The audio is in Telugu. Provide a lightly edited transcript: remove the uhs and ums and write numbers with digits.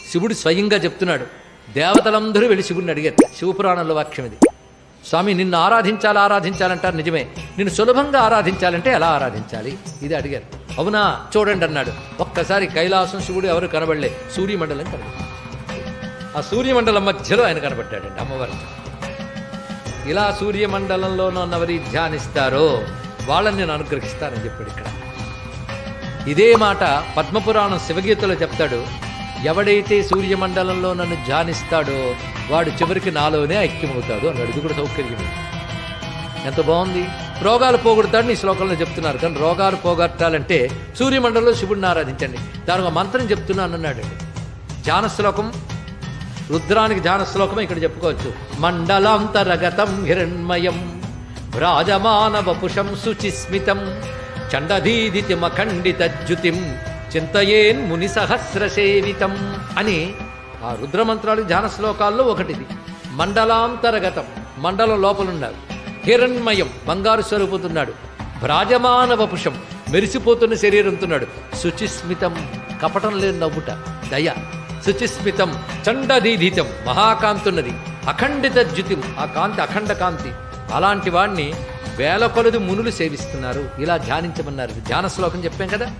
శివుడు స్వయంగా చెప్తున్నాడు. దేవతలందరూ వెళ్ళి శివుడిని అడిగారు. శివపురాణంలో వాక్యం ఇది. స్వామి నిన్ను ఆరాధించాలంటారు నిజమే, నిన్ను సులభంగా ఆరాధించాలంటే ఎలా ఆరాధించాలి ఇది అడిగారు. అవునా చూడండి అన్నాడు. ఒక్కసారి కైలాసం శివుడు ఎవరు కనబడలే, సూర్యమండలం కనబడి, ఆ సూర్యమండలం మధ్యలో ఆయన కనబడ్డాడండి అమ్మవారు. ఇలా సూర్యమండలంలో ఉన్నవరి ధ్యానిస్తారో వాళ్ళని నేను అనుగ్రహిస్తానని చెప్పాడు. ఇక్కడ ఇదే మాట పద్మపురాణం శివగీతలో చెప్తాడు. ఎవడైతే సూర్యమండలంలో నన్ను ధ్యానిస్తాడో వాడు చివరికి నాలోనే ఐక్యమవుతాడు అన్నాడు. ఇది కూడా సౌకర్యం. ఎంత బాగుంది. రోగాలు పోగొడతాడని ఈ శ్లోకంలో చెప్తున్నారు. కానీ రోగాలు పోగొట్టాలంటే సూర్యమండలంలో శివుడిని ఆరాధించండి. దానికి ఒక మంత్రం చెప్తున్నాను అన్నాడు. ధ్యాన శ్లోకం, రుద్రానికి ధ్యాన శ్లోకం ఇక్కడ చెప్పుకోవచ్చు. మండలాంతరగతం హిరణ్మయం భ్రాజమాన వపుషం శుచిస్మితం చండధీదితిమఖండితజ్యుతిం చింతయేన్ ముని సహస్రసేవితం అని ఆ రుద్రమంత్రాలు ధ్యాన శ్లోకాల్లో ఒకటిది. మండలాంతరగతం, మండలం లోపలున్నారు. హిరణ్మయం, బంగారు స్వరూపుతున్నాడు. భ్రాజమాన వపుషం, మెరిసిపోతున్న శరీరంతున్నాడు. శుచిస్మితం, కపటం లేని నవ్వుట, దయ. శుచిస్మితం చండదీధితం, మహాకాంతున్నది. అఖండిత జ్యుతిం, ఆ కాంతి అఖండ కాంతి. అలాంటి వాణ్ణి వేల కొలది మునులు సేవిస్తున్నారు. ఇలా ధ్యానించమన్నారు. ధ్యాన శ్లోకం చెప్పాం కదా.